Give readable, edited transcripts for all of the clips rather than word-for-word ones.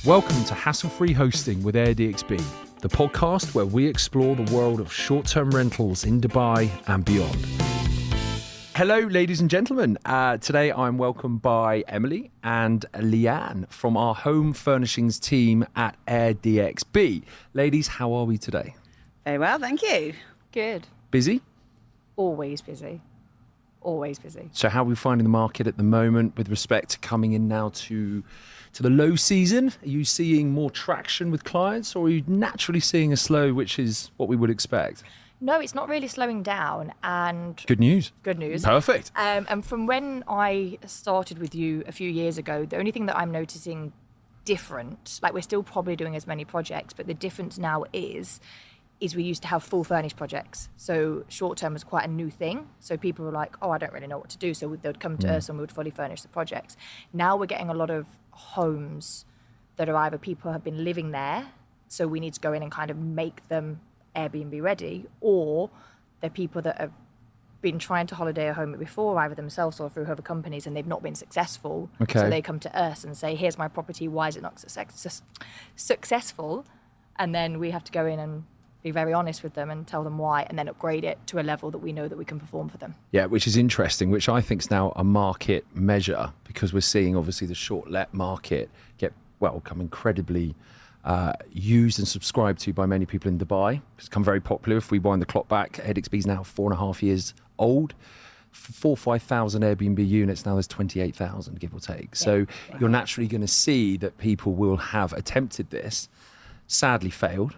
Welcome to Hassle-Free Hosting with AirDXB, the podcast where we explore the world of short-term rentals in Dubai and beyond. Hello, ladies and gentlemen. Today I'm welcomed by Emily and Leanne from our home furnishings team at AirDXB. Ladies, how are we today? Very well, thank you. Good. Busy? Always busy. Always busy. So how are we finding the market at the moment with respect to coming in now to the low season? Are you seeing more traction with clients, or are you naturally seeing a slow, which is what we would expect? No, it's not really slowing down, and Good news. good news. Perfect. And from when I started with you a few years ago, the only thing that I'm noticing different, like we're still probably doing as many projects, but the difference now is we used to have full furnished projects. So short term was quite a new thing. So people were like, oh, I don't really know what to do. So they would come to us and we would fully furnish the projects. Now we're getting a lot of homes that are either people have been living there, so we need to go in and kind of make them Airbnb ready, or they're people that have been trying to holiday a home before, either themselves or through other companies, and they've not been successful. Okay. So they come to us and say, here's my property, why is it not successful? And then we have to go in and be very honest with them and tell them why, and then upgrade it to a level that we know that we can perform for them. Yeah, which is interesting, which I think is now a market measure, because we're seeing obviously the short let market become incredibly used and subscribed to by many people in Dubai. It's become very popular. If we wind the clock back, AEDXB is now 4.5 years old. 5,000 Airbnb units, now there's 28,000, give or take. So you're naturally going to see that people will have attempted this, sadly failed,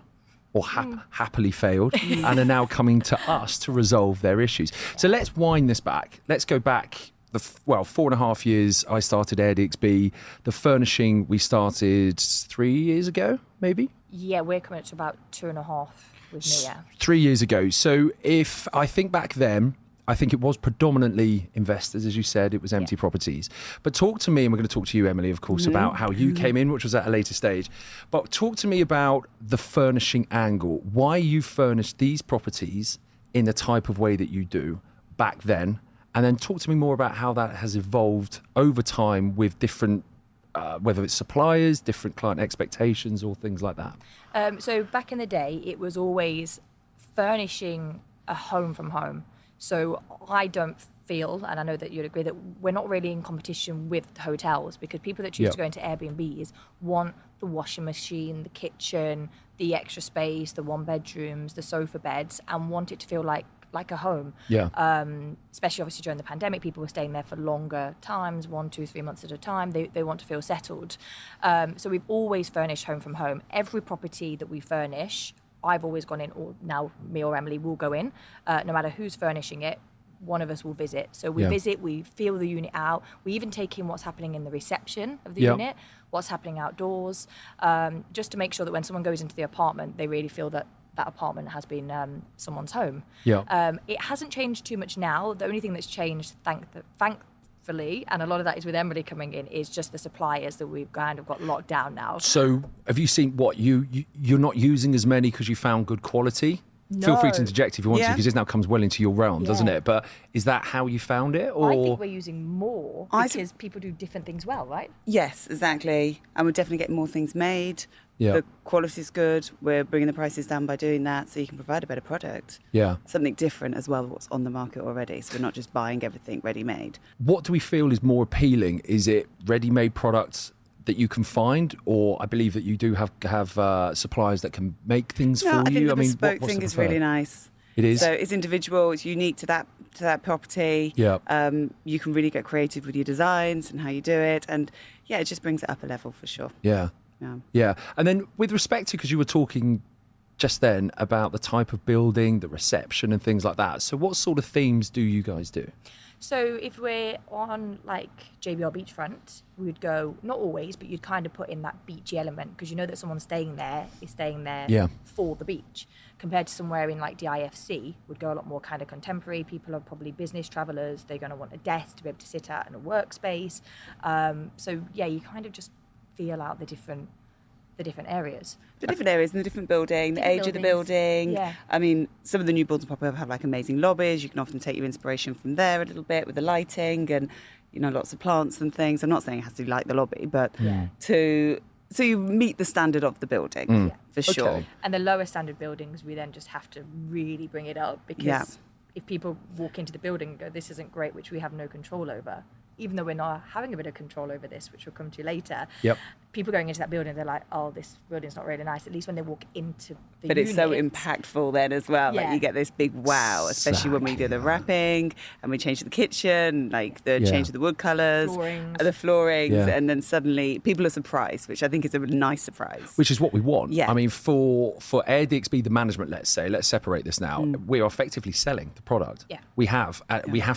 or happily failed, and are now coming to us to resolve their issues. So let's wind this back. Let's go back 4.5 years I started AirDXB. The furnishing we started 3 years ago, maybe? Yeah, we're coming up to about 2.5 with me, yeah. 3 years ago. So if I think back then, I think it was predominantly investors, as you said, it was empty properties. But talk to me, and we're going to talk to you, Emily, of course, about how you came in, which was at a later stage. But talk to me about the furnishing angle, why you furnished these properties in the type of way that you do back then. And then talk to me more about how that has evolved over time with different, whether it's suppliers, different client expectations or things like that. So back in the day, it was always furnishing a home from home. So I don't feel, and I know that you'd agree, that we're not really in competition with hotels, because people that choose to go into Airbnbs want the washing machine, the kitchen, the extra space, the 1 bedrooms, the sofa beds, and want it to feel like a home. Especially obviously during the pandemic, people were staying there for longer times, 1, 2, 3 months at a time. They want to feel settled. So we've always furnished home from home. Every property that we furnish, I've always gone in, or now me or Emily will go in, no matter who's furnishing it, one of us will visit. So we visit, we feel the unit out. We even take in what's happening in the reception of the unit, what's happening outdoors, just to make sure that when someone goes into the apartment, they really feel that that apartment has been someone's home. It hasn't changed too much now. The only thing that's changed, thankfully, and a lot of that is with Emily coming in, is just the suppliers that we've kind of got locked down now. So have you seen what you're not using as many because you found good quality? No. Feel free to interject if you want to, because this now comes well into your realm, doesn't it? But is that how you found it? Or I think we're using more because people do different things well, right? Yes, exactly. And we're definitely getting more things made. Yeah. The quality's good. We're bringing the prices down by doing that, so you can provide a better product. Yeah. Something different as well, what's on the market already. So we're not just buying everything ready-made. What do we feel is more appealing? Is it ready-made products that you can find, or I believe that you do have suppliers that can make things for you? I think the bespoke what's thing the is preferred? really nice. It is? So it's individual, it's unique to that property. Yeah. You can really get creative with your designs and how you do it. And yeah, it just brings it up a level for sure. Yeah. Yeah. And then with respect to, because you were talking just then about the type of building, the reception and things like that. So what sort of themes do you guys do? So if we're on like JBR beachfront, we would go, not always, but you'd kind of put in that beachy element, because you know that someone staying there is staying there for the beach. Compared to somewhere in like DIFC, would go a lot more kind of contemporary. People are probably business travelers. They're going to want a desk to be able to sit at and a workspace. So yeah, you kind of just feel out the different areas. The different areas in the different building, the age of the building. Yeah. I mean, some of the new builds pop up have like amazing lobbies. You can often take your inspiration from there a little bit with the lighting and, you know, lots of plants and things. I'm not saying it has to be like the lobby, but to So you meet the standard of the building, for sure. Okay. And the lower standard buildings, we then just have to really bring it up, because if people walk into the building and go, this isn't great, which we have no control over, even though we're not having a bit of control over this, which we'll come to later, people going into that building, they're like, oh, this building's not really nice, at least when they walk into the But it's so impactful then as well. Like Yeah. you get this big wow, especially when we do the wrapping and we change the kitchen, like the change of the wood colours, the floorings, and then suddenly people are surprised, which I think is a nice surprise. Which is what we want. Yeah. I mean, for AirDXB, the management, let's separate this now. We are effectively selling the product. Yeah. We have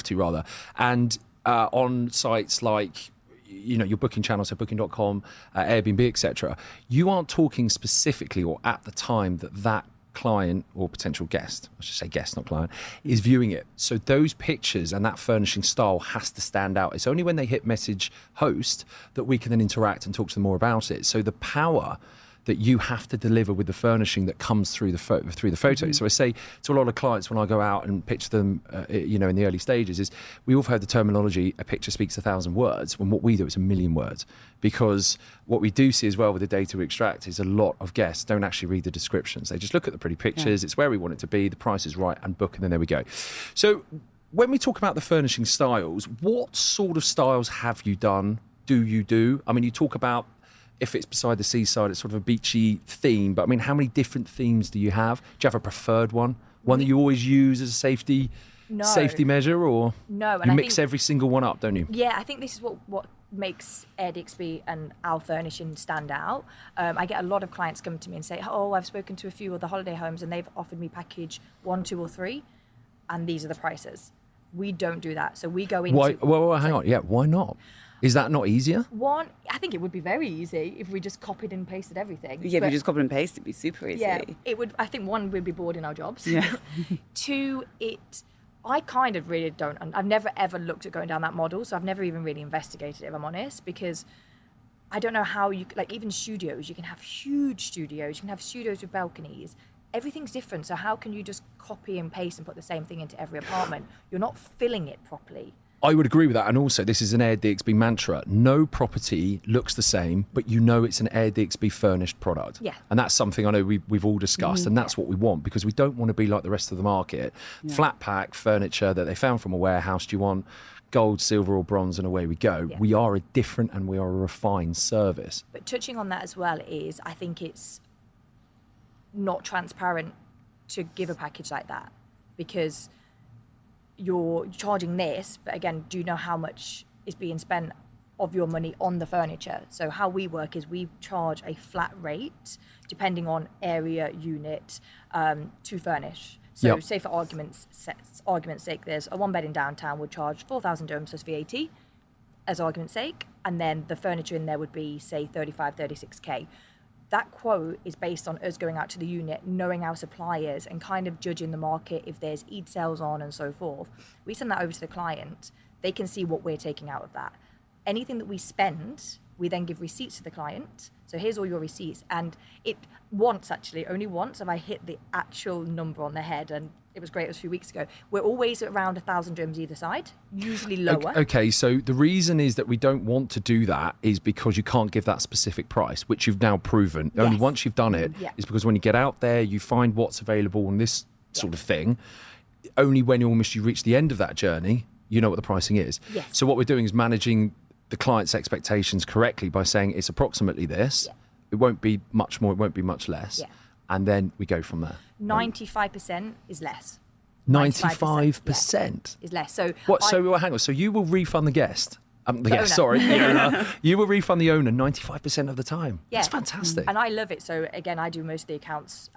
to rather. And on sites like, your booking channel, so booking.com, Airbnb, etc., you aren't talking specifically or at the time that client or potential guest, I should say guest, not client, is viewing it. So those pictures and that furnishing style has to stand out. It's only when they hit message host that we can then interact and talk to them more about it. So the power that you have to deliver with the furnishing that comes through the photos. So I say to a lot of clients when I go out and pitch them, in the early stages, is we all have heard the terminology, a picture speaks 1,000 words, when what we do is 1,000,000 words. Because what we do see as well with the data we extract is a lot of guests don't actually read the descriptions. They just look at the pretty pictures, it's where we want it to be, the price is right, and book, and then there we go. So when we talk about the furnishing styles, what sort of styles have you done, do you do? I mean, you talk about, if it's beside the seaside, it's sort of a beachy theme. But I mean, how many different themes do you have? Do you have a preferred one? One that you always use as a safety measure, or No, and you I mix think, every single one up, don't you? Yeah, I think this is what makes AirDXB and our furnishing stand out. I get a lot of clients come to me and say, oh, I've spoken to a few of the holiday homes and they've offered me package 1, 2 or 3 and these are the prices. We don't do that. So we go into... Well, hang on. Yeah, why not? Is that not easier? One, I think it would be very easy if we just copied and pasted everything. Yeah, if you just copy and paste, it'd be super easy. Yeah, it would. I think one, we'd be bored in our jobs. Yeah. 2, I kind of really don't. I've never ever looked at going down that model, so I've never even really investigated it, if I'm honest, because I don't know how you, like even studios, you can have huge studios, you can have studios with balconies. Everything's different, so how can you just copy and paste and put the same thing into every apartment? You're not filling it properly. I would agree with that. And also, this is an AirDXB mantra. No property looks the same, but you know it's an AirDXB furnished product. Yeah. And that's something I know we've all discussed, and that's what we want, because we don't want to be like the rest of the market. Yeah. Flat pack furniture that they found from a warehouse. Do you want gold, silver or bronze? And away we go. Yeah. We are a different and we are a refined service. But touching on that as well is, I think it's not transparent to give a package like that, because you're charging this, but again, do you know how much is being spent of your money on the furniture? So how we work is we charge a flat rate depending on area, unit, to furnish. So say for argument's sake, there's a 1-bed in downtown would charge 4,000 dirhams plus VAT as argument's sake, and then the furniture in there would be say 35, 36k. That quote is based on us going out to the unit, knowing our suppliers and kind of judging the market if there's EID sales on and so forth. We send that over to the client. They can see what we're taking out of that. Anything that we spend, we then give receipts to the client. So here's all your receipts. And only once have I hit the actual number on the head, and it was great, it was a few weeks ago. We're always around 1,000 dirhams either side, usually lower. Okay, so the reason is that we don't want to do that is because you can't give that specific price, which you've now proven. Yes. Only once you've done it is because when you get out there, you find what's available on this sort of thing. Only when you reach the end of that journey, you know what the pricing is. Yes. So what we're doing is managing the client's expectations correctly by saying it's approximately this. Yeah. It won't be much more, it won't be much less. Yeah. And then we go from there. 95% is less. 95% is less. So hang on. So you will refund the guest. You will refund the owner 95% of the time. Yeah. That's fantastic. And I love it. So again, I do most of the accounts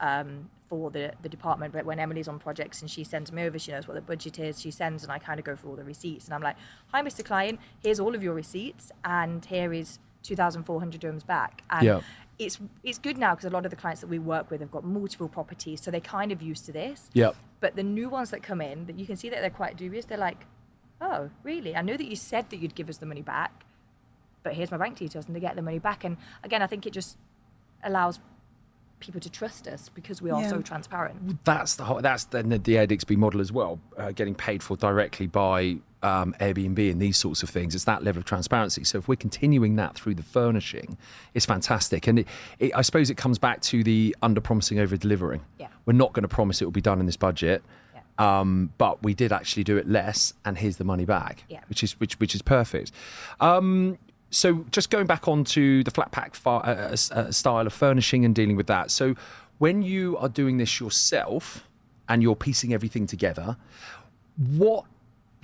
for the department, but when Emily's on projects and she sends me over, she knows what the budget is, she sends, and I kind of go through all the receipts. And I'm like, hi, Mr. Client, here's all of your receipts, and here is 2,400 dirhams back. And it's good now because a lot of the clients that we work with have got multiple properties, so they're kind of used to this. Yeah. But the new ones that come in, that you can see that they're quite dubious. They're like, oh, really? I know that you said that you'd give us the money back, but here's my bank details, and they get the money back. And again, I think it just allows people to trust us because we are so transparent. That's the AirDXB model as well, getting paid for directly by Airbnb and these sorts of things. It's that level of transparency. So if we're continuing that through the furnishing, it's fantastic. And I suppose it comes back to the under-promising, over-delivering. Yeah. We're not going to promise it will be done in this budget. But we did actually do it less, and here's the money back, which is perfect. So just going back onto the flat pack style of furnishing and dealing with that. So when you are doing this yourself and you're piecing everything together, what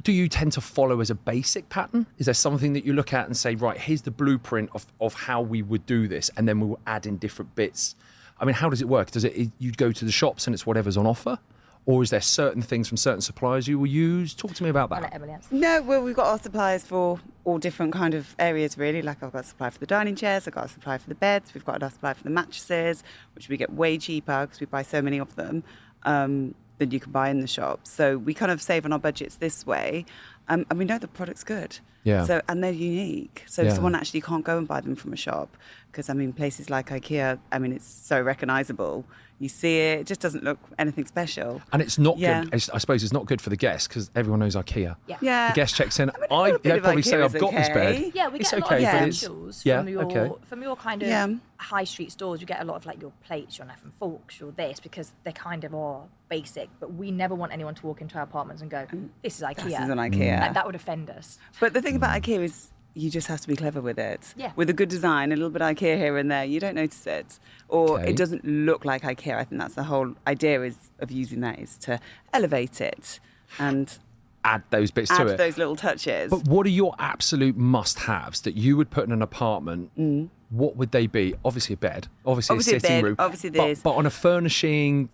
do you tend to follow as a basic pattern? Is there something that you look at and say, right, here's the blueprint of how we would do this, and then we will add in different bits? I mean, how does it work? You go to the shops and it's whatever's on offer? Or is there certain things from certain suppliers you will use? Talk to me about that. I'll let Emily answer. No, well, we've got our suppliers for all different kind of areas, really. Like I've got a supply for the dining chairs, I've got a supply for the beds, we've got a supply for the mattresses, which we get way cheaper because we buy so many of them than you can buy in the shop. So we kind of save on our budgets this way. And we know the product's good. Yeah. So, and they're unique. So someone actually can't go and buy them from a shop because, I mean, places like IKEA, I mean, it's so recognisable. You see it just doesn't look anything special. And it's not good. I suppose it's not good for the guests because everyone knows IKEA. Yeah. The guest checks in. They'd probably say, I've got this bed. Yeah, we it's get a lot okay, of but essentials from your kind of high street stores. You get a lot of like your plates, your knife and forks, your this, because they kind of are basic. But we never want anyone to walk into our apartments and go, this is IKEA. This is an IKEA. Like, that would offend us. But the thing about IKEA is you just have to be clever with it. Yeah. With a good design, a little bit of IKEA here and there, you don't notice it. Or it doesn't look like IKEA. I think that's the whole idea of using that, is to elevate it and add those bits to it. Add those little touches. But what are your absolute must-haves that you would put in an apartment? What would they be? Obviously a bed, obviously a sitting room. Obviously this. But on a furnishing,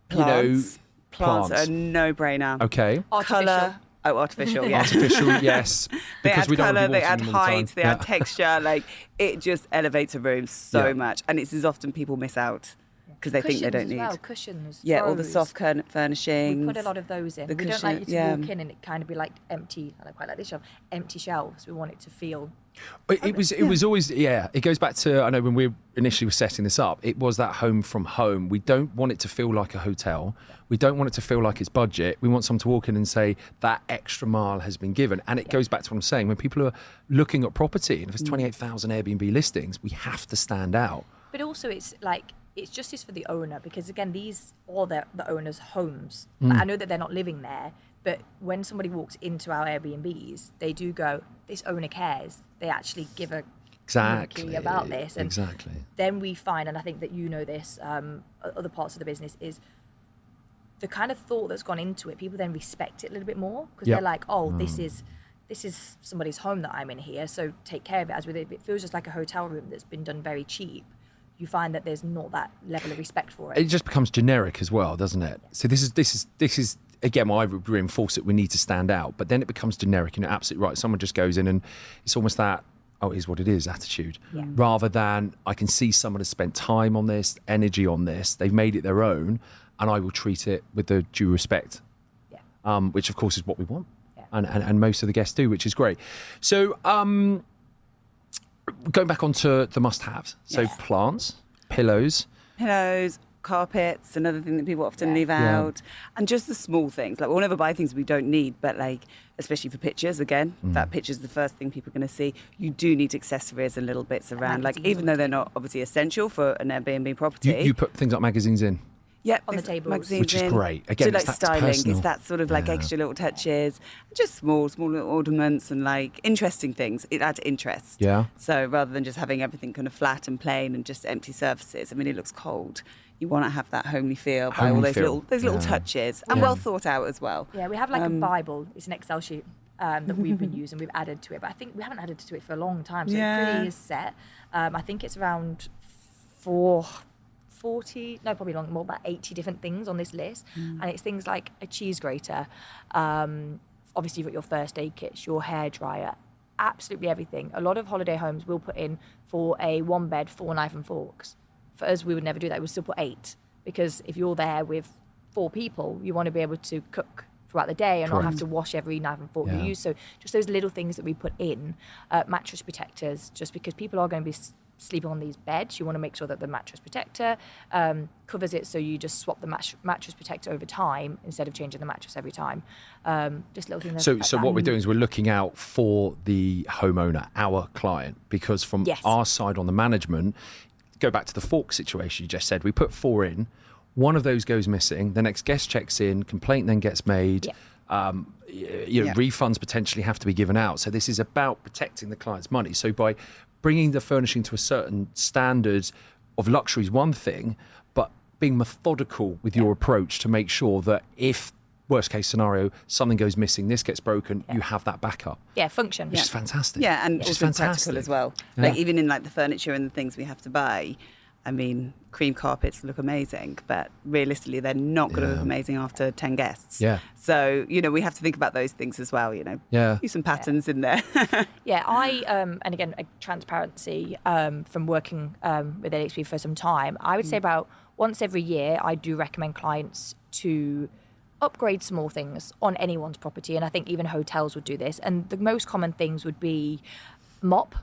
plants are a no-brainer. Okay. Colour. Oh, artificial, yeah. Artificial, yes. They Because add we don't colour, want to be they add watching them all the height, time. they add texture. Like, it just elevates a room so much. And it's as often people miss out because they think they don't as need. Well, cushions, yeah, all the throws. soft furnishings. We put a lot of those in. We don't like you to walk in and it kind of be like empty. I don't quite like this shelf. Empty shelves. We want it to feel. It was always, it goes back to, I know when we initially were setting this up, it was that home from home. We don't want it to feel like a hotel. We don't want it to feel like it's budget. We want someone to walk in and say that extra mile has been given. And it goes back to what I'm saying. When people are looking at property, and if there's 28,000 Airbnb listings, we have to stand out. But also it's like, it's justice for the owner, because again, these are the owner's homes. Like, I know that they're not living there, but when somebody walks into our Airbnbs, they do go, this owner cares. They actually give a exactly about this. And exactly. Then we find, and I think that you know this, other parts of the business, is the kind of thought that's gone into it. People then respect it a little bit more because they're like, oh, this is somebody's home that I'm in here, so take care of it. As with it feels just like a hotel room that's been done very cheap. You find that there's not that level of respect for it. It just becomes generic as well, doesn't it? So this is again, I would reinforce it. We need to stand out, but then it becomes generic. And you're absolutely right. Someone just goes in and it's almost that, oh, it is what it is attitude, rather than I can see someone has spent time on this, energy on this. They've made it their own, and I will treat it with the due respect, which of course is what we want, and most of the guests do, which is great. So. Going back onto the must-haves, so plants, pillows, carpets, another thing that people often leave out, and just the small things. Like, we'll never buy things we don't need, but like, especially for pictures, again, that picture's the first thing people are going to see. You do need accessories and little bits around, like even though they're not obviously essential for an Airbnb property. You put things like magazines in. Yeah, on the tables, which is great. Again, so like that's styling, personal. it's that sort of like extra little touches, just small little ornaments and like interesting things. It adds interest. Yeah. So rather than just having everything kind of flat and plain and just empty surfaces, I mean, it looks cold. You want to have that homely feel by all those little touches, and well thought out as well. Yeah, we have like a Bible. It's an Excel sheet that we've been using. We've added to it, but I think we haven't added to it for a long time. So it really is set. I think it's around 40, no, probably more, about 80 different things on this list. And it's things like a cheese grater, obviously you've got your first aid kits, your hairdryer, absolutely everything. A lot of holiday homes will put in for a 1-bed 4 knife and forks. For us, we would never do that. We'd still put 8, because if you're there with 4 people, you want to be able to cook throughout the day and not have to wash every knife and fork you use. So just those little things that we put in, mattress protectors, just because people are going to be sleeping on these beds, you want to make sure that the mattress protector covers it, so you just swap the mattress protector over time instead of changing the mattress every time. Just little things. So what we're doing is we're looking out for the homeowner, our client, because from our side on the management, go back to the fork situation you just said, we put 4 in, one of those goes missing, the next guest checks in, complaint then gets made. Refunds potentially have to be given out. So this is about protecting the client's money. So by bringing the furnishing to a certain standard of luxury is one thing, but being methodical with your approach to make sure that if, worst case scenario, something goes missing, this gets broken, you have that backup. Yeah, function. Which is fantastic. Yeah, and which is also fantastic practical as well. Yeah. Like even in like the furniture and the things we have to buy, I mean, cream carpets look amazing, but realistically, they're not going to look amazing after 10 guests. Yeah. So, we have to think about those things as well, Use some patterns in there. I, and again, transparency from working with AEDXB for some time, I would say about once every year, I do recommend clients to upgrade small things on anyone's property. And I think even hotels would do this. And the most common things would be mop,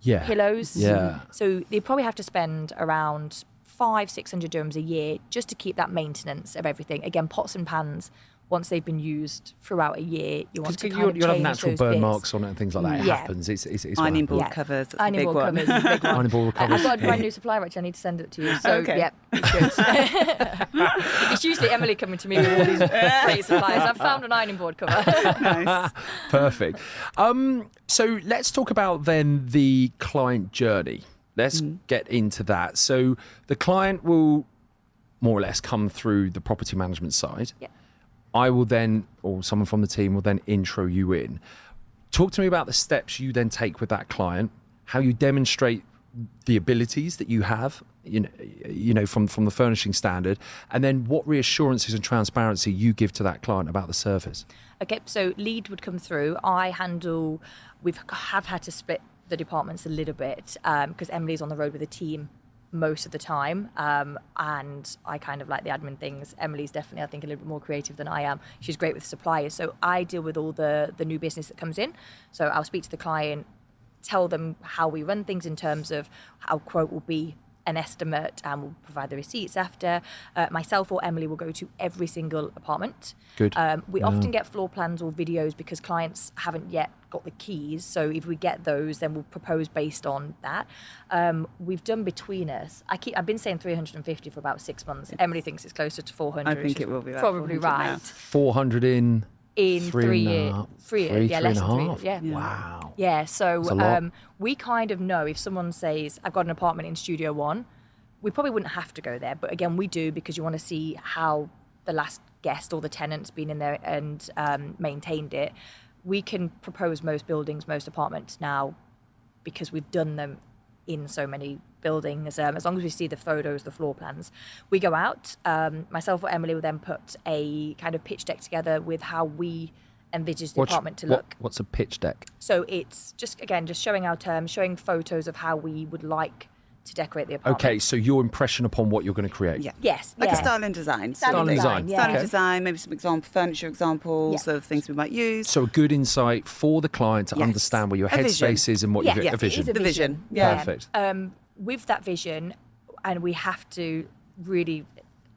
pillows. Yeah. So they probably have to spend around 500-600 dirhams a year just to keep that maintenance of everything. Again, pots and pans, once they've been used throughout a year, you want to kind of you'll have change natural those burn bits. marks on it and things like that. It happens. It's Ironing what board covers. That's Ironing a big board one. covers is a big one. Ironing board covers. I've got a brand new supplier, which I need to send it to you. So, Okay. it's good. It's usually Emily coming to me with all these great suppliers. I've found an ironing board cover. Nice. Perfect. So let's talk about then the client journey. Let's get into that. So the client will more or less come through the property management side. Yeah. I will then, or someone from the team will then intro you in. Talk to me about the steps you then take with that client, how you demonstrate the abilities that you have, from the furnishing standard, and then what reassurances and transparency you give to that client about the service. Okay, so lead would come through. We have had to split the departments a little bit because Emily's on the road with a team most of the time, and I kind of like the admin things. Emily's definitely, I think, a little bit more creative than I am. She's great with suppliers, so I deal with all the new business that comes in. So I'll speak to the client, tell them how we run things in terms of how quote will be an estimate, and we'll provide the receipts after. Myself or Emily will go to every single apartment. Good. We often get floor plans or videos because clients haven't yet got the keys. So if we get those, then we'll propose based on that. We've done between us. I've been saying 350 for about 6 months. Emily thinks it's closer to 400. I think it will be about probably 400 right. now. 400 in 3 years. 3 years. Yeah, less than 3 years. Yeah. Wow. Yeah, That's a so lot. we kind of know if someone says, I've got an apartment in Studio 1, we probably wouldn't have to go there. But again, we do because you want to see how the last guest or the tenant's been in there and maintained it. We can propose most buildings, most apartments now because we've done them in so many buildings. As long as we see the photos, the floor plans, we go out. Myself or Emily will then put a kind of pitch deck together with how we envisage the apartment to look. What's a pitch deck? So it's just showing our terms, showing photos of how we would like to decorate the apartment. Okay, so your impression upon what you're going to create. Yeah. Yes. Like yeah. a style and design. Style and design. Yeah. Style and Okay. design, maybe some furniture examples of things we might use. So a good insight for the client to Yes. understand where your A vision. headspace is and what Yeah, you yeah, a vision. it is a The vision. Yeah. Perfect. With that vision, and we have to really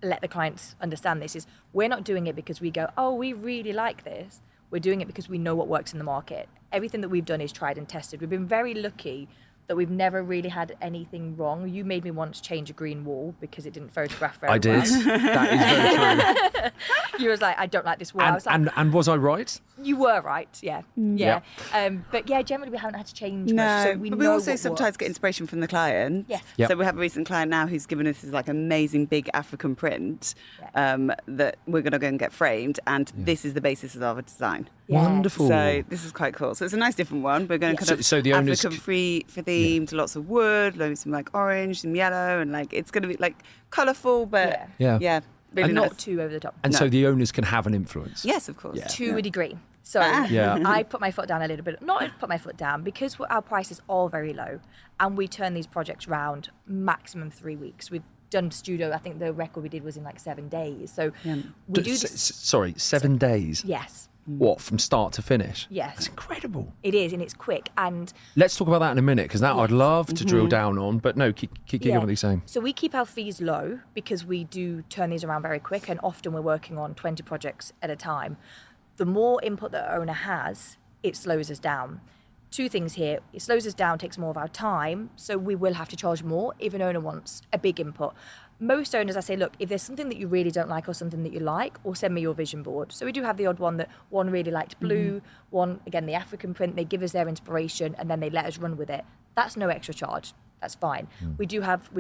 let the clients understand this, is we're not doing it because we go, oh, we really like this. We're doing it because we know what works in the market. Everything that we've done is tried and tested. We've been very lucky that we've never really had anything wrong. You made me once change a green wall because it didn't photograph very I did. well. That is very true. You was like, I don't like this wall. I was like, And was I right? you were right, yeah. But yeah, generally we haven't had to change much. So we but know we also what sometimes works. get inspiration from the client. Yes. Yep. So we have a recent client now who's given us this like amazing big African print that we're going to go and get framed, and this is the basis of our design. Yeah. Wonderful. So this is quite cool. So it's a nice different one. We're going to kind of So the owners African free for themed, lots of wood, maybe some like orange, some yellow, and like it's going to be like colourful, but Yeah. really And nice. not too over the top. And so the owners can have an influence. Yes, of course. Yeah. To a degree. So Yeah. I put my foot down a little bit. Not put my foot down because our prices are very low, and we turn these projects round maximum 3 weeks. We've done studio. I think the record we did was in like 7 days. So we do this. Sorry, 7 days. Yes. what, from start to finish? Yes. That's incredible. It is, and it's quick. And Let's talk about that in a minute, because that I'd love to drill down on. But no, keep on what you're saying. So we keep our fees low because we do turn these around very quick, and often we're working on 20 projects at a time. The more input that the owner has, it slows us down. Two things here. It slows us down, takes more of our time, so we will have to charge more if an owner wants a big input. Most owners, I say, look, if there's something that you really don't like or something that you like, or send me your vision board. So we do have the odd one that one really liked blue, one, again, the African print, they give us their inspiration and then they let us run with it. That's no extra charge. That's fine. We've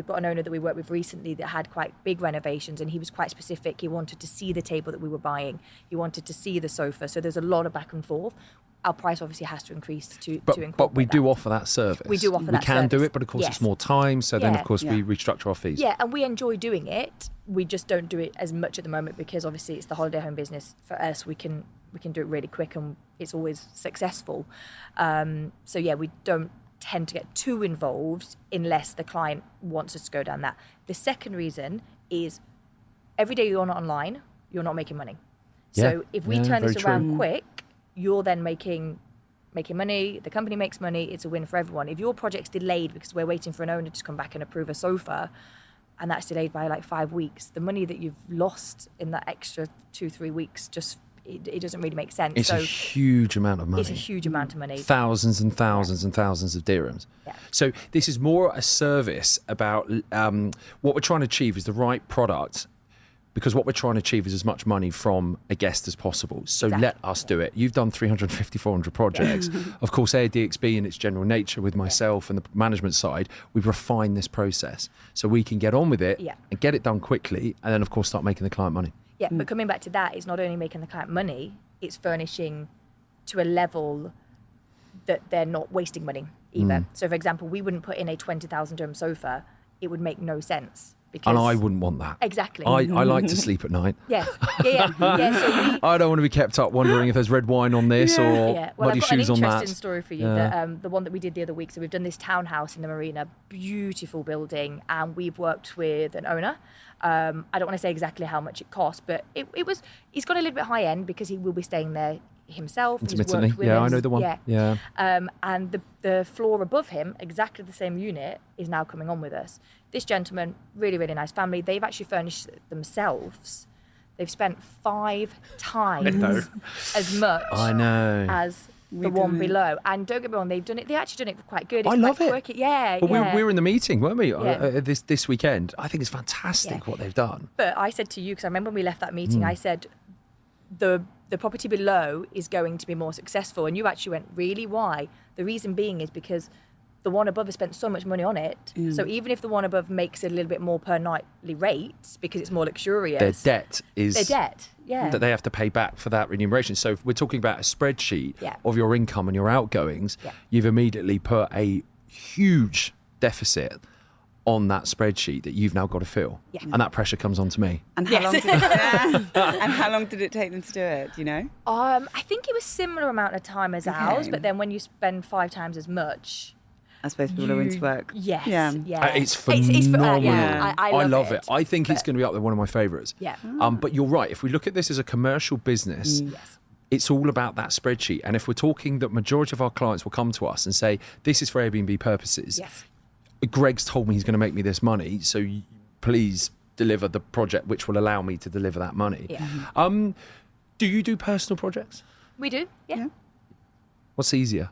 got an owner that we worked with recently that had quite big renovations, and he was quite specific. He wanted to see the table that we were buying. He wanted to see the sofa. So there's a lot of back and forth. Our price obviously has to increase to incorporate But we that. do offer that service. We do offer that We can do service. it, but of course Yes. it's more time. So then, Yeah. of course, we restructure our fees. Yeah, and we enjoy doing it. We just don't do it as much at the moment because obviously it's the holiday home business. For us, we can do it really quick and it's always successful. So yeah, we don't tend to get too involved unless the client wants us to go down that. The second reason is every day you're not online, you're not making money. So if we turn this around quick, you're then making money, the company makes money, it's a win for everyone. If your project's delayed because we're waiting for an owner to come back and approve a sofa, and that's delayed by like 5 weeks, the money that you've lost in that extra 2-3 weeks it doesn't really make sense. It's a huge amount of money. It's a huge amount of money. Thousands and thousands and thousands of dirhams. Yeah. So this is more a service about what we're trying to achieve is the right product, because what we're trying to achieve is as much money from a guest as possible. So let us do it. You've done 350, 400 projects. Of course, AEDXB in its general nature with myself and the management side, we've refined this process so we can get on with it and get it done quickly, and then, of course, start making the client money. Yeah, but coming back to that, it's not only making the client money, it's furnishing to a level that they're not wasting money either. So, for example, we wouldn't put in a 20,000 dirham sofa. It would make no sense. Because And I wouldn't want that. Exactly. I like to sleep at night. Yes. Yeah. So I don't want to be kept up wondering if there's red wine on this or well, muddy I've got an shoes on that. interesting story for you. That, the one that we did the other week. So we've done this townhouse in the marina, beautiful building, and we've worked with an owner. I don't want to say exactly how much it cost, but he's got a little bit high end because he will be staying there himself. Intermittently. He's worked with Yeah, us. I know the one. Yeah. And the floor above him, exactly the same unit, is now coming on with us. This gentleman, really, really nice family. They've actually furnished themselves. They've spent 5 times as much as the one below. And don't get me wrong, they've actually done it quite good. It's I love quite it. quirky. Yeah, But we were in the meeting, weren't we? Yeah. This weekend. I think it's fantastic what they've done. But I said to you, because I remember when we left that meeting, I said the property below is going to be more successful. And you actually went, really? Why? The reason being is because the one above has spent so much money on it. So even if the one above makes it a little bit more per nightly rates because it's more luxurious. Their debt is... that they have to pay back for that remuneration. So if we're talking about a spreadsheet of your income and your outgoings, you've immediately put a huge deficit on that spreadsheet that you've now got to fill. And that pressure comes onto me. And how long did it take them to do it, do you know? I think it was similar amount of time as ours, but then when you spend 5 times as much, I suppose people are into work. Yes. Yeah. It's phenomenal. I love it. I think it's going to be up there, one of my favourites. Yeah. But you're right. If we look at this as a commercial business, it's all about that spreadsheet. And if we're talking that majority of our clients will come to us and say, this is for Airbnb purposes. Greg's told me he's going to make me this money, so please deliver the project which will allow me to deliver that money. Do you do personal projects? We do, yeah. What's easier?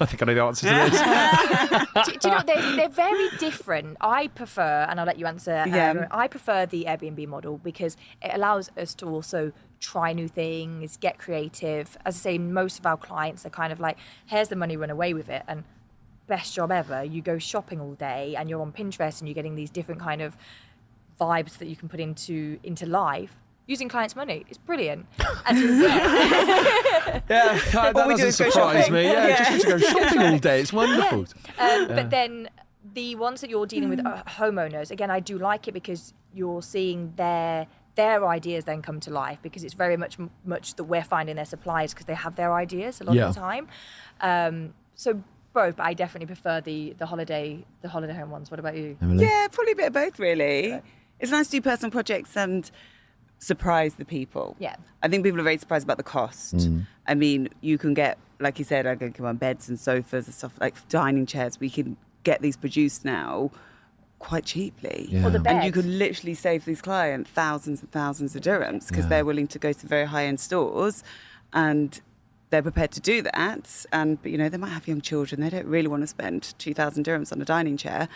I think I know the answer to this. do you know, they're very different. I prefer, and I'll let you answer, I prefer the Airbnb model because it allows us to also try new things, get creative. As I say, most of our clients are kind of like, here's the money, run away with it. And best job ever. You go shopping all day and you're on Pinterest and you're getting these different kind of vibes that you can put into life using clients' money. It's brilliant. That doesn't surprise me. Just to go shopping all day. It's wonderful. But then the ones that you're dealing with homeowners, again, I do like it because you're seeing their ideas then come to life, because it's very much that we're finding their suppliers because they have their ideas a lot of the time. So both, but I definitely prefer the holiday home ones. What about you? Emily? Yeah, probably a bit of both, really. It's nice to do personal projects and surprise the people. Yeah. I think people are very surprised about the cost. I mean, you can get, like you said, I can come on beds and sofas and stuff like dining chairs. We can get these produced now quite cheaply. Yeah. Or the And you beds. could literally save these clients thousands and thousands of dirhams because they're willing to go to very high-end stores and they're prepared to do that. And, you know, they might have young children. They don't really want to spend 2,000 dirhams on a dining chair.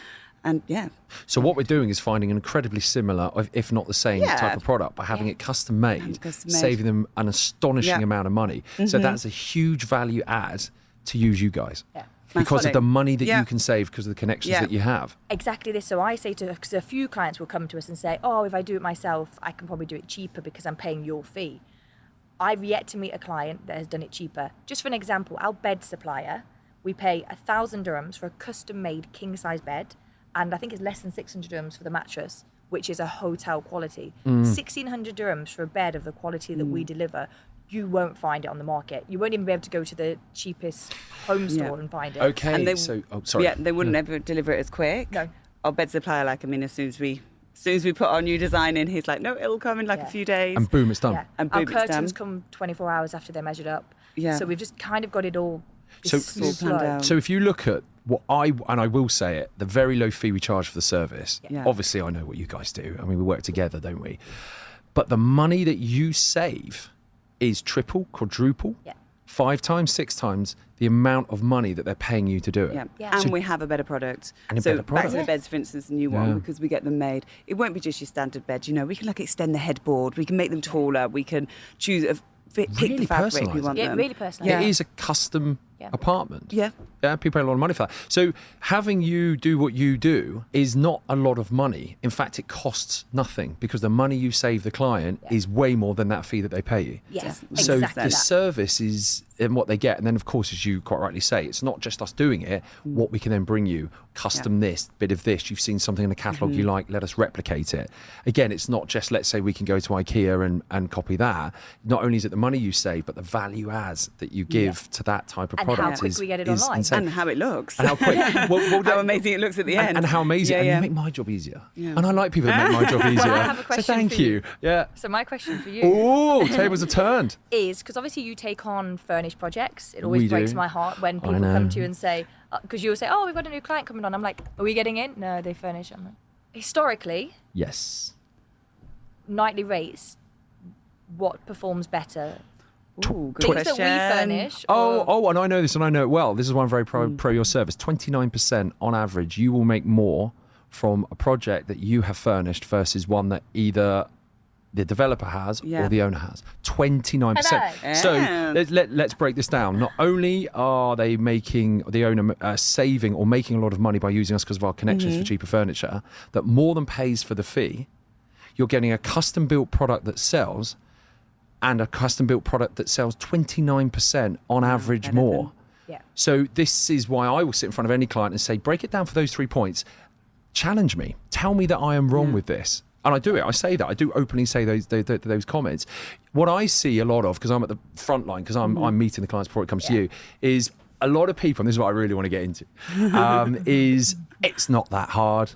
And yeah. So what we're doing is finding an incredibly similar, if not the same Yeah. type of product, but having it custom made, Custom made. saving them an astonishing Yeah. amount of money. So that's a huge value add to use you guys. Yeah. Because of the money that Yeah. you can save because of the connections Yeah. that you have. Exactly this. So I say because a few clients will come to us and say, oh, if I do it myself, I can probably do it cheaper because I'm paying your fee. I've yet to meet a client that has done it cheaper. Just for an example, our bed supplier, we pay 1,000 dirhams for a custom-made king-size bed, and I think it's less than 600 dirhams for the mattress, which is a hotel quality. 1,600 dirhams for a bed of the quality that we deliver. You won't find it on the market. You won't even be able to go to the cheapest home store and find it. Okay, And they- so, sorry. Yeah, they wouldn't ever deliver it as quick. No. Our bed supplier, like, I mean, as soon as we put our new design in, he's like, no, it'll come in like a Yeah. few days. And boom, it's done. Yeah. And Our boom, it's curtains done. come 24 hours after they're measured up. Yeah. So we've just kind of got it all So- this All slow. planned out. So if you look at what I will say it, the very low fee we charge for the service. Yeah. Obviously, I know what you guys do. I mean, we work together, don't we? But the money that you save is triple, quadruple, Yeah. 5 times, 6 times the amount of money that they're paying you to do it. Yeah. Yeah. And So- we have a better product. And a so better back product. to the beds, for instance, the new one, Yeah. because we get them made. It won't be just your standard bed. You know, we can like extend the headboard. We can make them taller. We can choose pick Really the fabric we personalise want it. Yeah, them. really personalised. Yeah. It is a custom Yeah. apartment. Yeah. Yeah, people pay a lot of money for that. So having you do what you do is not a lot of money. In fact, it costs nothing because the money you save the client is way more than that fee that they pay you. Yes, So exactly the that. service is in what they get. And then, of course, as you quite rightly say, it's not just us doing it. What we can then bring you, custom this, bit of this. You've seen something in the catalogue you like, let us replicate it. Again, it's not just, let's say we can go to IKEA and copy that. Not only is it the money you save, but the value adds that you give to that type of And how product quick is we get it is online. insane. And how it looks. And how quick. How amazing it looks at the end. And how amazing. Yeah, and yeah. you make my job easier. Yeah. And I like people that make my job easier. I have a question so thank for you. you. Yeah. So my question for you Oh, tables are turned. is, because obviously you take on furnished projects. It always We breaks do. my heart when people know. come to you and say, because you'll say, oh, we've got a new client coming on. I'm like, are we getting in? No, they furnish. I'm like, historically, Yes. nightly rates, what performs better? Ooh, good Things that question. we furnish. Oh, or- oh, and I know this, and I know it well. This is why I'm very pro your service. 29% on average, you will make more from a project that you have furnished versus one that either the developer has Yeah. or the owner has. 29%. I know. So Yeah. let's break this down. Not only are they making the owner saving or making a lot of money by using us because of our connections for cheaper furniture, that more than pays for the fee. You're getting a custom built product that sells, and a custom built product that sells 29% on average better more. Yeah. So this is why I will sit in front of any client and say, break it down for those 3 points. Challenge me. Tell me that I am wrong with this. And I do it. I say that. I do openly say those comments. What I see a lot of, because I'm at the front line, because I'm meeting the clients before it comes to you, is a lot of people, and this is what I really want to get into, is it's not that hard.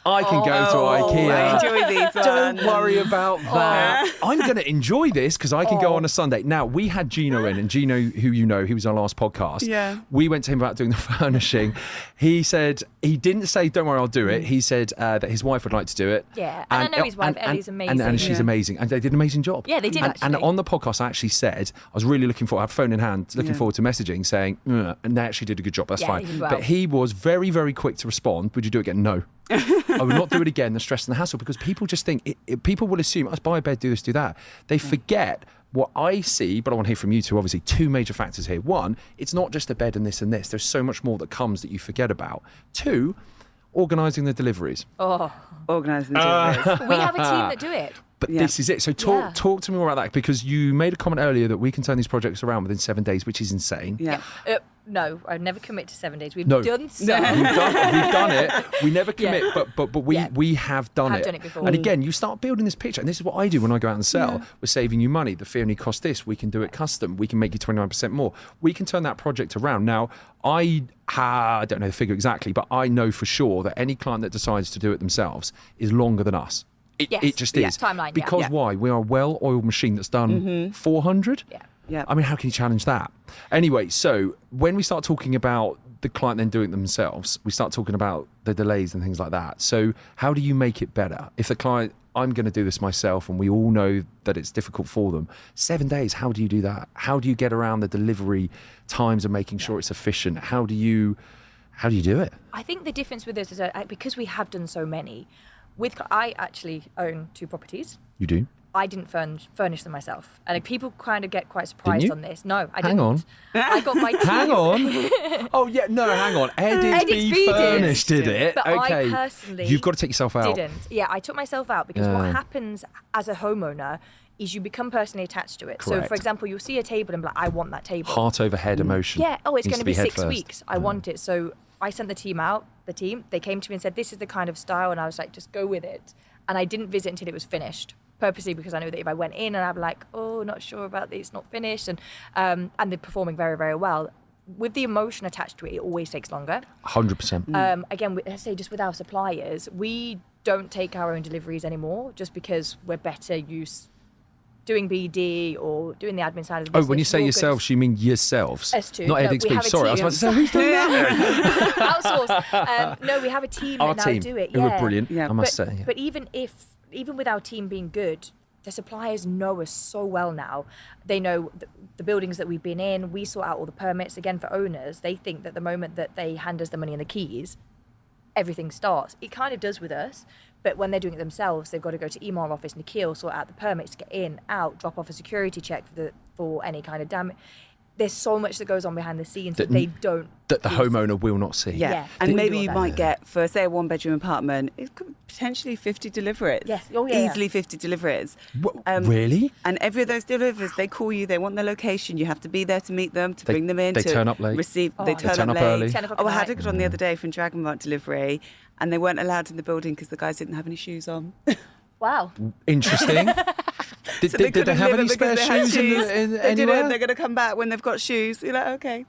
I can go to IKEA. I enjoy these Don't ones. worry about that. I'm going to enjoy this because I can go on a Sunday. Now, we had Gino in, and Gino, who you know, he was on our last podcast. Yeah. We went to him about doing the furnishing. He said, he didn't say, don't worry, I'll do it. He said that his wife would like to do it. Yeah, and I know his wife, Ellie's amazing. And she's Yeah. amazing. And they did an amazing job. Yeah, they did And actually. on the podcast, I actually said, I was really looking forward, I had phone in hand, looking Yeah. forward to messaging, saying, and they actually did a good job. That's Yeah, fine. he did well. But he was very, very quick to respond. Would you do it again? No. I would not do it again. The stress and the hassle, because people just think people will assume, let's buy a bed, do this, do that. They forget what I see, but I want to hear from you two. Obviously, 2 major factors here. 1, it's not just a bed and this and this. There's so much more that comes that you forget about. 2, organising the deliveries. Oh, Organising the deliveries. we have a team that do it. But Yeah. this is it. So Yeah. talk to me more about that, because you made a comment earlier that we can turn these projects around within 7 days, which is insane. Yeah. No, I never commit to 7 days. We've No. done some. We've done it. We never commit, Yeah. but we Yeah. we have done Have it. done it before. And again, you start building this picture, and this is what I do when I go out and sell. We're saving you money. The fee only costs this. We can do it custom. We can make you 29% more. We can turn that project around. Now, I don't know the figure exactly, but I know for sure that any client that decides to do it themselves is longer than us. It just is. Timeline, Because why? We are a well-oiled machine that's done 400. Yeah. I mean, how can you challenge that? Anyway, so when we start talking about the client then doing it themselves, we start talking about the delays and things like that. So how do you make it better? If the client, I'm going to do this myself, and we all know that it's difficult for them, 7 days, how do you do that? How do you get around the delivery times and making sure it's efficient? How do you do it? I think the difference with this is because we have done so many. I actually own 2 properties. You do? I didn't furnish them myself. And people kind of get quite surprised on this. No, I didn't. Hang on. I got my team. Hang on. Oh, yeah, no, hang on. AirDXB furnished did it. But okay. I personally You've got to take yourself out. didn't. Yeah, I took myself out because what happens as a homeowner is you become personally attached to it. Correct. So, for example, you'll see a table and be like, I want that table. Heart over head emotion. Yeah. Oh, it's Needs going to be head 6 first. weeks. I want it. So I sent the team out. They came to me and said, this is the kind of style. And I was like, just go with it. And I didn't visit until it was finished, purposely because I knew that if I went in and I'd be like, oh, not sure about this, it's not finished. And they're performing very, very well. With the emotion attached to it, it always takes longer. 100%. Again, let's say just with our suppliers, we don't take our own deliveries anymore just because we're better used doing BD or doing the admin side of the business. Oh, when you say yourselves, you mean yourselves? S2. Not No, AEDXB. we have a Sorry, I was team. about to say, who's doing that? Outsource. No, we have a team Our that team, now do it. who Yeah. are brilliant, I must say. Yeah. But even with our team being good, the suppliers know us so well now. They know the buildings that we've been in. We sort out all the permits. Again, for owners, they think that the moment that they hand us the money and the keys, everything starts. It kind of does with us. But when they're doing it themselves, they've got to go to email office, Nikhil, sort out the permits to get in, out, drop off a security check for any kind of damage. There's so much that goes on behind the scenes that they don't. That the homeowner will not see. Yeah. And maybe you might get, for say a 1-bedroom apartment, it could potentially 50 deliveries. Yes. Oh, yeah. Easily 50 deliveries. Really? And every of those deliveries, they call you, they want their location, you have to be there to meet them, to bring them in. They to turn up late. They turn up late. early. 10 o'clock Oh, I at had night. a good one the other day from Dragon Mart delivery, and they weren't allowed in the building because the guys didn't have any shoes on. Wow. Interesting. Did they couldn't have live any it spare because they had shoes in They anywhere? didn't. They're going to come back when they've got shoes. You're like, okay.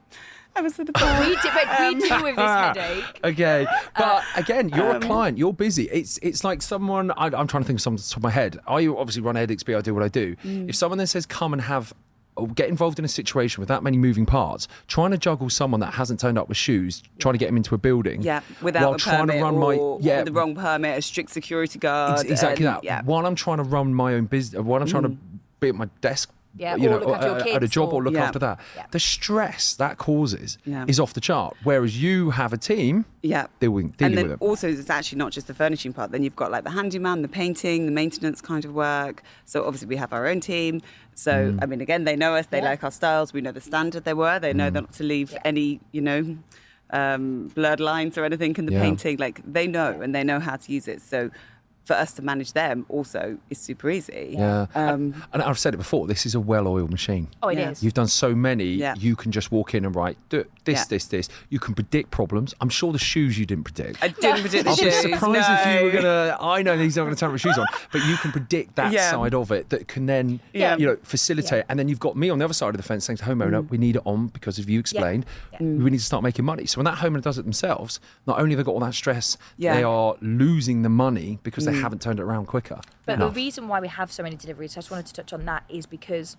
I was at the bar. We deal with this headache. Okay, but again, you're a client. You're busy. It's like someone. I'm trying to think of someone off the top of my head. I obviously run AEDXB. I do what I do. If someone then says, "Come and have." Or get involved in a situation with that many moving parts, trying to juggle someone that hasn't turned up with shoes, trying to get them into a building, without while a trying permit to run or the wrong permit, a strict security guard. exactly and, that. Yeah. While I'm trying to run my own business, while I'm trying to be at my desk, Yeah, you or know, look after your at a kids job or look Yeah. after that, Yeah. the stress that causes Yeah. is off the chart. Whereas you have a team dealing and then with it. also it's actually not just the furnishing part. Then you've got like the handyman, the painting, the maintenance kind of work. So obviously we have our own team. So I mean, again, they know us. They like our styles. We know the standard they were. They know not to leave any, blurred lines or anything in the painting. Like they know and they know how to use it. So for us to manage them also is super easy. Yeah. And I've said it before, this is a well-oiled machine. Oh, it Yeah. is. You've done so many, Yeah. you can just walk in and write, do this, Yeah. this. You can predict problems. I'm sure the shoes you didn't predict. I didn't predict the I'll be shoes. surprised if you were no. going to, I know he's not going to turn up with shoes on, but you can predict that Yeah. side of it that can then, facilitate. Yeah. And then you've got me on the other side of the fence saying to homeowner, we need it on because of you explained, we need to start making money. So when that homeowner does it themselves, not only have they got all that stress, they are losing the money because they haven't turned it around quicker. But the reason why we have so many deliveries, I just wanted to touch on that, is because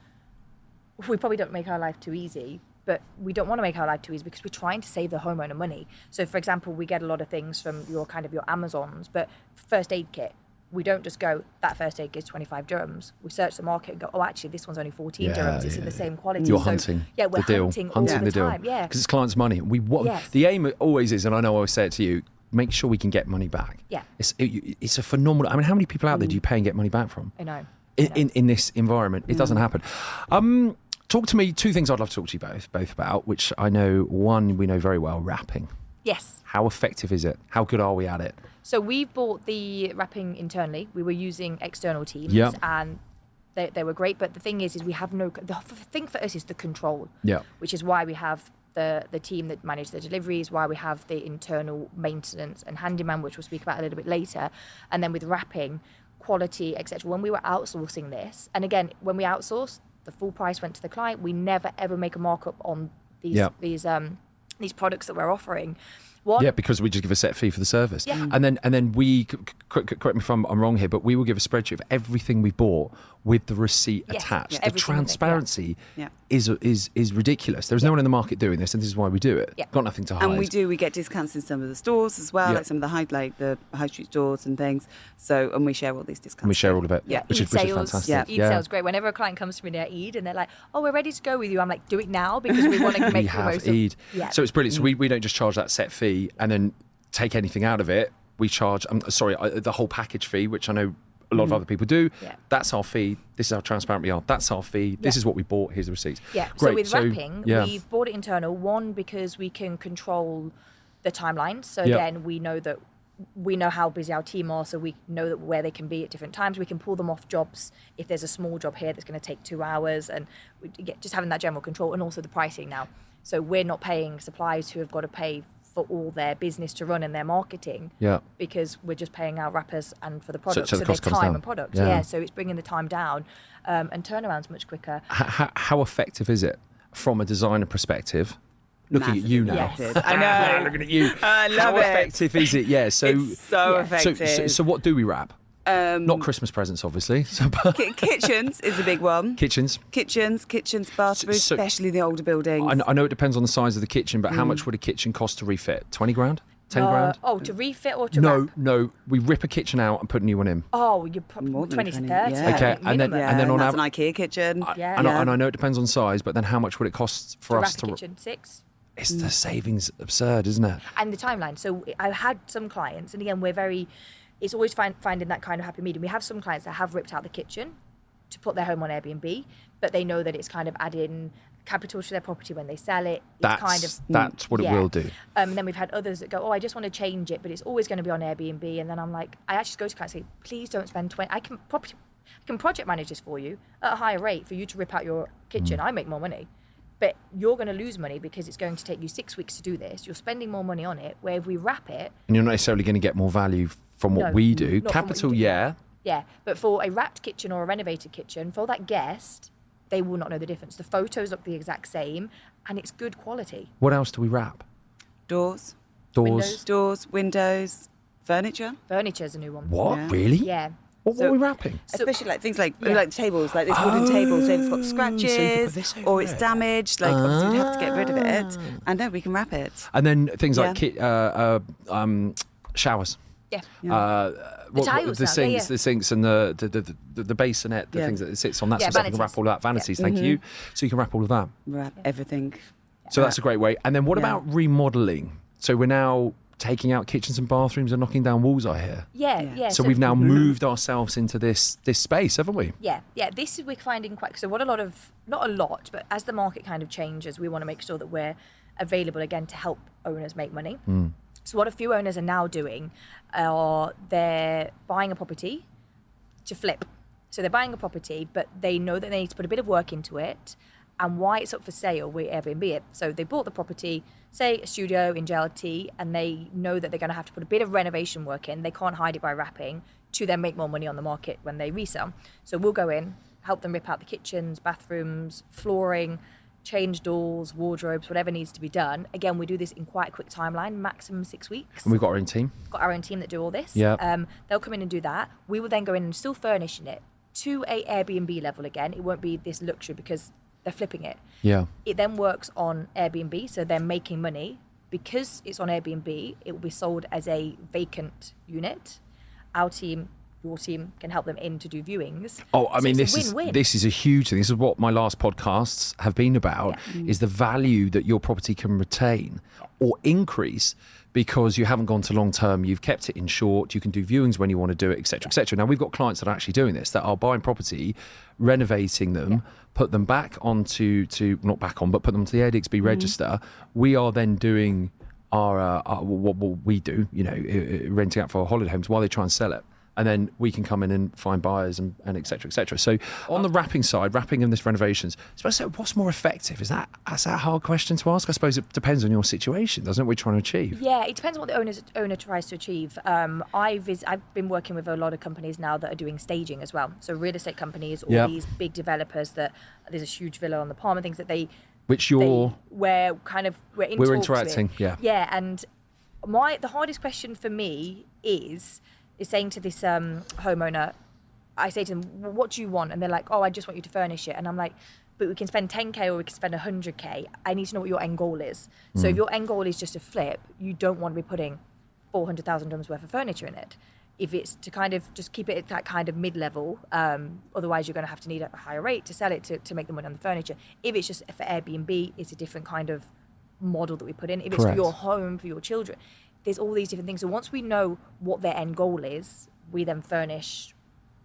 we probably don't make our life too easy, but we don't want to make our life too easy because we're trying to save the homeowner money. So, for example, we get a lot of things from your Amazons, but first aid kit, we don't just go, that first aid kit's 25 dirhams. We search the market and go, oh, actually, this one's only 14 dirhams. It's in the same quality. You're So, hunting yeah, we're the deal. hunting all the the deal. time. Yeah. Because it's clients' money. Yes. The aim always is, and I know I always say it to you, make sure we can get money back. Yeah. It's a phenomenal. I mean, how many people out there do you pay and get money back from? I know. In this environment, it doesn't happen. Talk to me. 2 things I'd love to talk to you both about, which I know one we know very well: wrapping. Yes. How effective is it? How good are we at it? So we bought the wrapping internally. We were using external teams, Yep. and they were great. But the thing is we have the thing for us is the control. Yeah. Which is why we have the team that manage the deliveries, why we have the internal maintenance and handyman, which we'll speak about a little bit later, and then with wrapping, quality, etc. When we were outsourcing this, and again, when we outsourced, the full price went to the client. We never ever make a markup on these products that we're offering. Yeah, because we just give a set fee for the service. Yeah. And then we, correct me if I'm wrong here, but we will give a spreadsheet of everything we bought with the receipt Yes. attached. Yeah, The every single thing, transparency Yeah. is ridiculous. There's no one in the market doing this, and this is why we do it. Yeah. Got nothing to hide. And we get discounts in some of the stores as well, Yeah. like some of the high street stores and things. So, and we share all these discounts. And we share all of it, Yeah. which is fantastic. Yeah. EAD sales great. Whenever a client comes to me near EAD and they're like, "Oh, we're ready to go with you," I'm like, "Do it now because we want to make We the have most of." EAD. Yeah. So it's brilliant. So we don't just charge that set fee and then take anything out of it. We charge, the whole package fee, which I know a lot of other people do. Yeah. That's our fee. This is how transparent we are. That's our fee. This is what we bought. Here's the receipts. Yeah. Great. So with wrapping, yeah. we've bought it internal. One, because we can control the timelines. So Yeah. again, we know how busy our team are, so we know that where they can be at different times. We can pull them off jobs if there's a small job here that's going to take 2 hours, and just having that general control, and also the pricing now. So we're not paying suppliers who have got to pay for all their business to run and their marketing, Yeah. because we're just paying our wrappers and for the product, so the their cost comes time down. and product. Yeah. Yeah, so it's bringing the time down, and turnaround's much quicker. How effective is it from a designer perspective? Looking at you now. Massively effective. I know. Looking at you. I love How it. effective is it? Yeah. So It's so Yeah. effective. So what do we wrap? Not Christmas presents, obviously. So, Kitchens is a big one. kitchens. Kitchens, bathrooms, So- especially the older buildings. I know it depends on the size of the kitchen, but how much would a kitchen cost to refit? 20 grand? 10 grand? Oh, to refit or to No, wrap? no. We rip a kitchen out and put a new one in. Oh, you're probably More than 20 to 20, 30. yeah. Okay, and then- minimum. Yeah, and then on that's av- an IKEA kitchen. Yeah. And I know it depends on size, but then how much would it cost for to us wrap to? a kitchen, 6. It's the savings absurd, isn't it? And the timeline. So I've had some clients, and again, it's always finding that kind of happy medium. We have some clients that have ripped out the kitchen to put their home on Airbnb, but they know that it's kind of adding capital to their property when they sell it. It's kind of That's what it yeah. will do. And then we've had others that go, "Oh, I just want to change it, but it's always going to be on Airbnb." And then I'm like, I actually go to clients and say, "Please don't spend 20. I can project manage this for you at a higher rate for you to rip out your kitchen. I make more money." But you're going to lose money because it's going to take you 6 weeks to do this. You're spending more money on it. Where if we wrap it, And you're not necessarily going to get more value from what No, we do. not from what you Capital, do. yeah. yeah. But for a wrapped kitchen or a renovated kitchen, for that guest, they will not know the difference. The photos look the exact same, and it's good quality. What else do we wrap? Doors, Doors. windows, furniture. Furniture's a new one. What? Yeah. Really? Yeah. What So- are we wrapping? Especially like things like Yeah. tables, like this wooden table, so it's got so you can put scratches this over or it's it. damaged. Like obviously we'd have to get rid of it, and then we can wrap it. And then things Yeah. like showers. Yeah. the tiles now, sinks, yeah. the sinks, and the basinette, the Yeah. things that it sits on. That Yeah, stuff. You can wrap vanities. all that. Vanities. Thank you. So you can wrap all of that. Wrap everything. So that's a great way. And then what Yeah. about remodeling? So we're now taking out kitchens and bathrooms and knocking down walls, I hear. Yeah. Yeah. Yeah. So we've now moved ourselves into this space, haven't we? Yeah, this is we're finding quite. So what not a lot, but as the market kind of changes, we want to make sure that we're available again to help owners make money. So what a few owners are now doing are they're buying a property to flip. So they're buying a property, but they know that they need to put a bit of work into it. And why it's up for sale, we Airbnb it. So they bought the property, say a studio in JLT, and they know that they're going to have to put a bit of renovation work in. They can't hide it by wrapping to then make more money on the market when they resell. So we'll go in, help them rip out the kitchens, bathrooms, flooring, change doors, wardrobes, whatever needs to be done. Again, we do this in quite a quick timeline, maximum 6 weeks. And we've got our own team. Got our own team that do all this. Yeah. They'll come in and do that. We will then go in and still furnishing it to a Airbnb level again. It won't be this luxury because they're flipping it. Yeah. It then works on Airbnb, so they're making money. Because it's on Airbnb, it will be sold as a vacant unit. Our team, your team, can help them in to do viewings. Oh, I So mean, it's this a win-win. is a huge thing. This is what my last podcasts have been about, is the value that your property can retain or increase because you haven't gone to long term, you've kept it in short, you can do viewings when you want to do it, et cetera, et cetera. Now, we've got clients that are actually doing this, that are buying property, renovating them, put them back onto, not back on, but put them onto the AEDXB register. We are then doing our what we do, renting out for holiday homes while they try and sell it. And then we can come in and find buyers and et cetera, et cetera. So on the wrapping side, wrapping and this renovations, so what's more effective? That's a hard question to ask. I suppose it depends on your situation, doesn't it? What you're trying to achieve. Yeah, it depends on what the owner tries to achieve. I've been working with a lot of companies now that are doing staging as well. So real estate companies, all these big developers that there's a huge villa on the Palm and things that Which we're in we're talks interacting, with. Yeah, and the hardest question for me is saying to this homeowner, I say to them, well, what do you want? And they're like, oh, I just want you to furnish it. And I'm like, but we can spend 10K or we can spend 100K. I need to know what your end goal is. So if your end goal is just a flip, you don't want to be putting $400,000 worth of furniture in it. If it's to kind of just keep it at that kind of mid-level, otherwise you're going to have to need a higher rate to sell it to make the money on the furniture. If it's just for Airbnb, it's a different kind of model that we put in. If it's for your home, for your children, there's all these different things. So once we know what their end goal is, we then furnish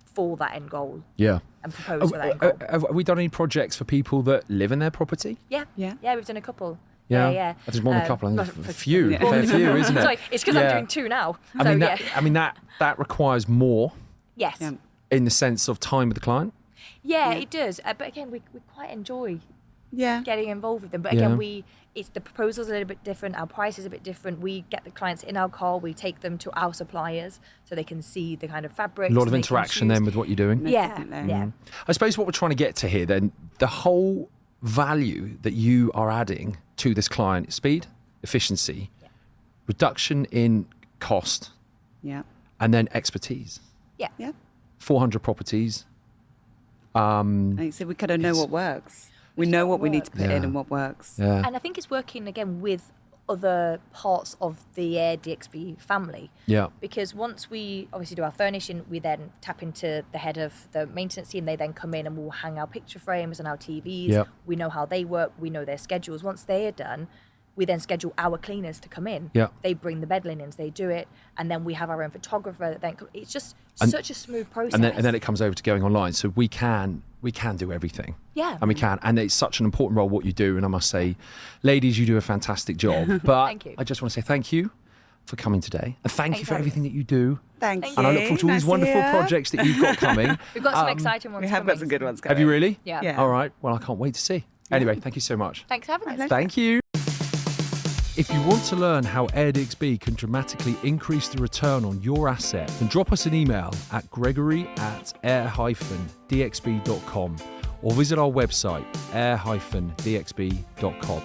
for that end goal. Yeah. And propose for that end goal. Have we done any projects for people that live in their property? Yeah, we've done a couple. Yeah. There's more than a couple. A few, a fair few, isn't it? Sorry, it's because I'm doing 2 now. I mean, that requires more. Yes. Yeah. In the sense of time with the client. Yeah, it does. But again, we quite enjoy Yeah. getting involved with them. But again, it's the proposals are a little bit different. Our price is a bit different. We get the clients in our car. We take them to our suppliers so they can see the kind of fabrics. A lot of interaction then with what you're doing. Yeah. I suppose what we're trying to get to here then, the whole value that you are adding to this client, speed, efficiency, reduction in cost, and then expertise. Yeah. 400 properties. Like, so we kind of know what works. We know what we need to put in and what works. Yeah. And I think it's working again with other parts of the AirDXB family. Yeah. Because once we obviously do our furnishing, we then tap into the head of the maintenance team. They then come in and we'll hang our picture frames and our TVs. Yep. We know how they work. We know their schedules. Once they are done, we then schedule our cleaners to come in. Yeah. They bring the bed linens, they do it, and then we have our own photographer that then it's just such a smooth process. And then it comes over to going online. So we can do everything. Yeah. And we can. And it's such an important role what you do. And I must say, ladies, you do a fantastic job. But Thank you. I just want to say thank you for coming today. And thank you for everything that you do. Thank you. And I look forward to all these wonderful projects that you've got coming. We've got some exciting ones We have coming. got some good ones coming. Have you really? Yeah. All right. Well, I can't wait to see. Anyway, thank you so much. Thanks for having us. Thank you. If you want to learn how AirDXB can dramatically increase the return on your asset, then drop us an email at gregory@air-dxb.com or visit our website air-dxb.com.